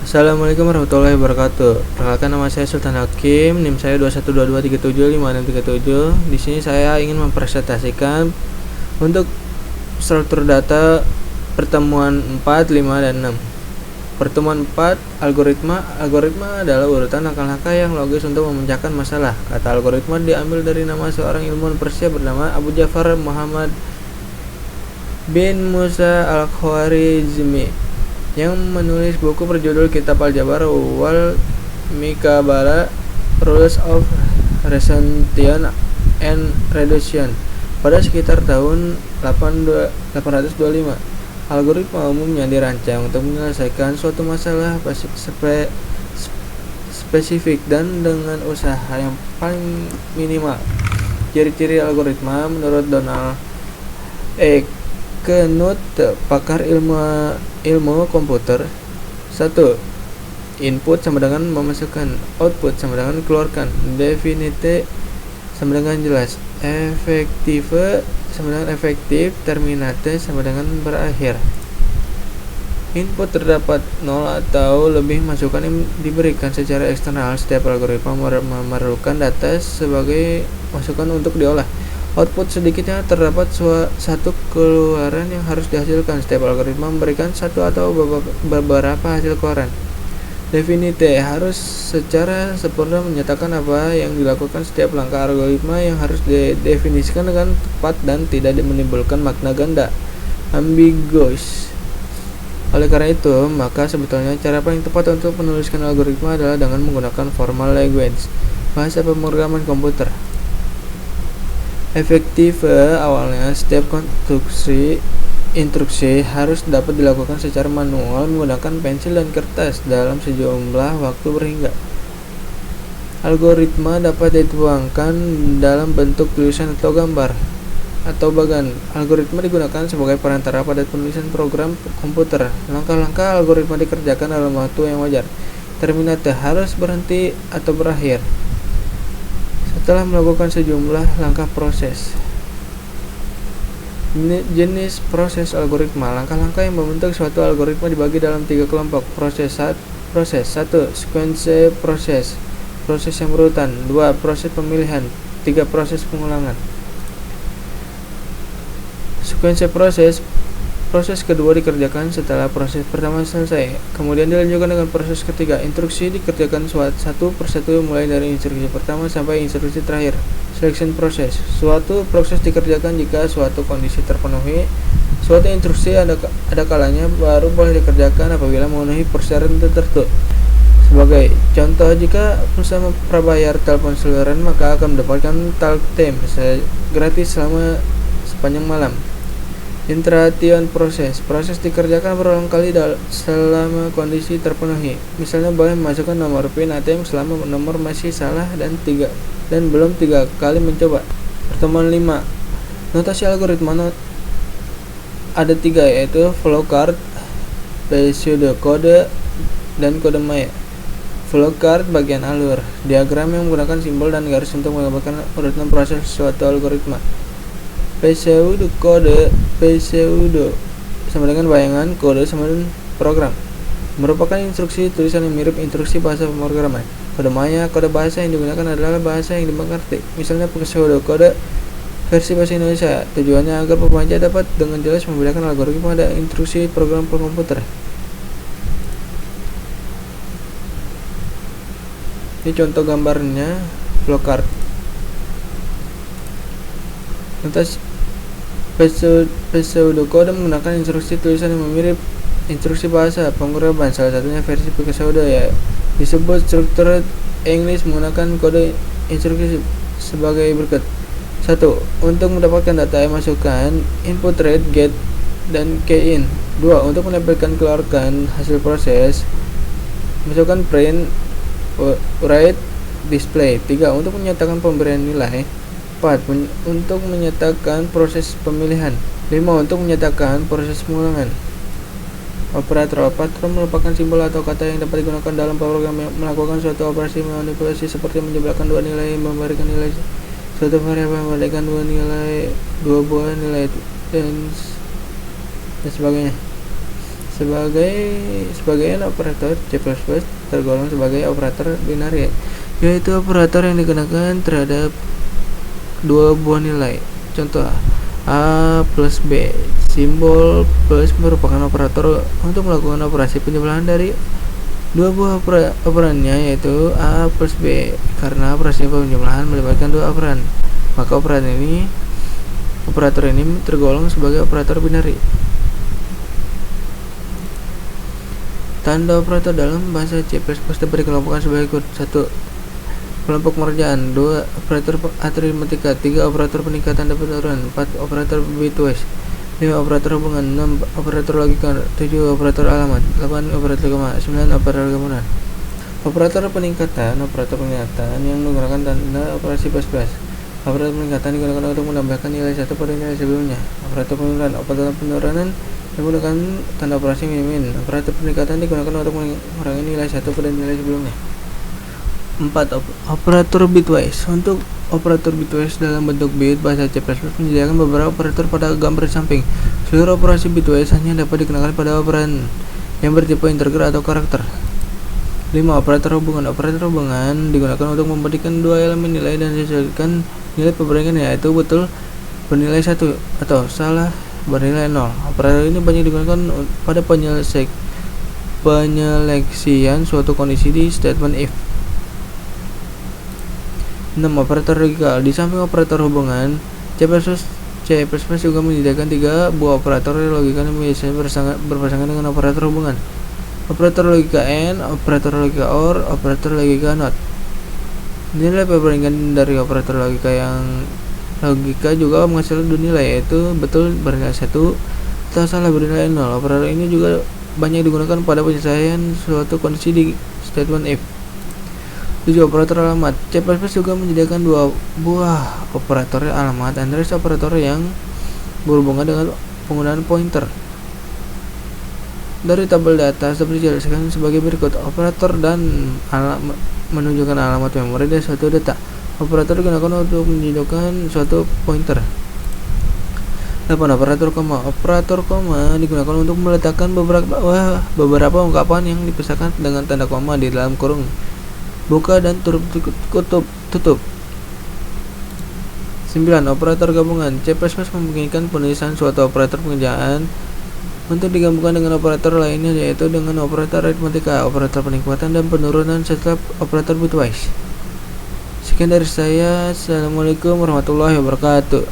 Assalamualaikum warahmatullahi wabarakatuh. Perkenalkan, nama saya Sultan Hakim, NIM saya 2122375637. Di sini saya ingin mempresentasikan untuk struktur data pertemuan 4, 5, dan 6. Pertemuan 4, algoritma. Algoritma adalah urutan langkah-langkah yang logis untuk memecahkan masalah. Kata algoritma diambil dari nama seorang ilmuwan Persia bernama Abu Ja'far Muhammad bin Musa al-Khwarizmi yang menulis buku berjudul Kitab Al-Jabar wal Mikabala, Rules of Recension and Reduction pada sekitar tahun 825. Algoritma umumnya dirancang untuk menyelesaikan suatu masalah spesifik dan dengan usaha yang paling minimal. Ciri-ciri algoritma menurut Donald E. Knuth, pakar ilmu komputer. 1. Input sama dengan memasukkan, output sama dengan keluarkan, definite sama dengan jelas, efektive sama dengan efektif, terminate sama dengan berakhir. Input terdapat 0 atau lebih masukan yang diberikan secara eksternal. Setiap algoritma memerlukan data sebagai masukan untuk diolah. Output sedikitnya terdapat satu keluaran yang harus dihasilkan. Setiap algoritma memberikan satu atau beberapa hasil keluaran. Definite harus secara sempurna menyatakan apa yang dilakukan. Setiap langkah algoritma yang harus didefinisikan dengan tepat dan tidak menimbulkan makna ganda, ambiguous. Oleh karena itu, maka sebetulnya cara paling tepat untuk menuliskan algoritma adalah dengan menggunakan formal language, bahasa pemrograman komputer. Efektif awalnya, setiap instruksi harus dapat dilakukan secara manual menggunakan pensil dan kertas dalam sejumlah waktu berhingga. Algoritma dapat dituangkan dalam bentuk tulisan atau gambar atau bagan. Algoritma digunakan sebagai perantara pada penulisan program komputer. Langkah-langkah algoritma dikerjakan dalam waktu yang wajar. Terminate harus berhenti atau berakhir setelah melakukan sejumlah langkah proses. Jenis proses algoritma. Langkah-langkah yang membentuk suatu algoritma dibagi dalam 3 kelompok. Proses 1. Sequence proses, proses yang berurutan. 2. Proses pemilihan. 3. Proses pengulangan. Sequence proses kedua dikerjakan setelah proses pertama selesai. Kemudian dilanjutkan dengan proses ketiga. Instruksi dikerjakan satu persatu mulai dari instruksi pertama sampai instruksi terakhir. Selection proses. Suatu proses dikerjakan jika suatu kondisi terpenuhi. Suatu instruksi ada kalanya baru boleh dikerjakan apabila memenuhi persyaratan tertentu. Sebagai contoh, jika pulsa prabayar telepon seluler maka akan mendapatkan talk time gratis selama sepanjang malam. Interaction proses dikerjakan berulang kali selama kondisi terpenuhi. Misalnya boleh memasukkan nomor PIN ATM selama nomor masih salah dan belum 3 kali mencoba. Pertemuan 5. Notasi algoritma ada 3, yaitu flowchart, pseudocode, dan kode maya. Flowchart bagian alur, diagram yang menggunakan simbol dan garis untuk menggambarkan urutan proses suatu algoritma. Pseudo sama dengan bayangan, kode sama dengan program, merupakan instruksi tulisan yang mirip instruksi bahasa pemrograman. Kode maya, kode bahasa yang digunakan adalah bahasa yang dimengerti. Misalnya pseudocode versi bahasa Indonesia, tujuannya agar pembaca dapat dengan jelas membedakan algoritma dan instruksi program komputer. Ini contoh gambarnya flowchart. Lantas pseudocode menggunakan instruksi tulisan yang mirip instruksi bahasa pemrograman. Salah satunya versi pseudo ya disebut structured English menggunakan kode instruksi sebagai berikut. 1. Untuk mendapatkan data yang masukkan, input read, get, dan key in. 2. Untuk menampilkan keluarkan hasil proses, masukkan print, write, display. 3. Untuk menyatakan pemberian nilai. 4. Untuk menyatakan proses pemilihan. 5. Untuk menyatakan proses pengulangan. Operator merupakan simbol atau kata yang dapat digunakan dalam program yang melakukan suatu operasi manipulasi seperti menjumlahkan 2 nilai, memberikan nilai suatu variabel, memberikan 2 buah nilai dan sebagainya. Sebagian operator C++ tergolong sebagai operator binari, yaitu operator yang digunakan terhadap dua buah nilai. Contoh, A plus B. Simbol plus merupakan operator untuk melakukan operasi penjumlahan dari dua buah operannya, yaitu A plus B. Karena operasi penjumlahan melibatkan dua operan, maka operator ini tergolong sebagai operator binari. Tanda operator dalam bahasa C++ dapat dikelompokkan sebagai berikut. 1. Kelompok pengerjaan. 2. Operator aritmatika. 3. Operator peningkatan dan penurunan. 4. Operator bitwise. 5. Operator hubungan. 6. Operator logika. 7. Operator alamat. 8. Operator koma. 9. Operator gabungan. Operator peningkatan yang menggunakan tanda operasi ++. Operator peningkatan digunakan untuk menambahkan nilai 1 pada nilai sebelumnya. Operator penurunan menggunakan tanda operasi min. Operator peningkatan digunakan untuk mengurangi nilai 1 pada nilai sebelumnya. 4. Operator bitwise. Untuk operator bitwise dalam bentuk bit, bahasa C++ menyediakan beberapa operator pada gambar samping. Seluruh operasi bitwise hanya dapat dikenakan pada operan yang bertipe integer atau karakter. 5. Operator hubungan. Operator hubungan digunakan untuk membandingkan dua elemen nilai dan disesuaikan nilai perbandingan, yaitu betul bernilai 1 atau salah bernilai 0. Operator ini banyak digunakan pada penyeleksian suatu kondisi di statement if. 6. Operator logika. Di samping operator hubungan, C++ juga menyediakan 3 buah operator logika yang biasanya berpasangan dengan operator hubungan. Operator logika AND, operator logika OR, operator logika NOT. Nilai perbandingan dari operator logika juga menghasilkan dua nilai, yaitu betul bernilai 1 atau salah bernilai 0. Operator ini juga banyak digunakan pada penyelesaian suatu kondisi di statement if. 7. Operator alamat. C++ juga menyediakan 2 buah operator alamat address, operator yang berhubungan dengan penggunaan pointer. Dari tabel data dapat dijelaskan sebagai berikut. Operator dan menunjukkan alamat memori dari suatu data. Operator digunakan untuk menunjukkan suatu pointer. 8. Operator koma. Operator koma digunakan untuk meletakkan beberapa ungkapan yang dipisahkan dengan tanda koma di dalam kurung buka dan tutup. 9. Operator gabungan. C++ memungkinkan penulisan suatu operator pengerjaan untuk digabungkan dengan operator lainnya, yaitu dengan operator aritmatika, operator peningkatan dan penurunan setelah operator bitwise. Sekian dari saya. Assalamualaikum warahmatullahi wabarakatuh.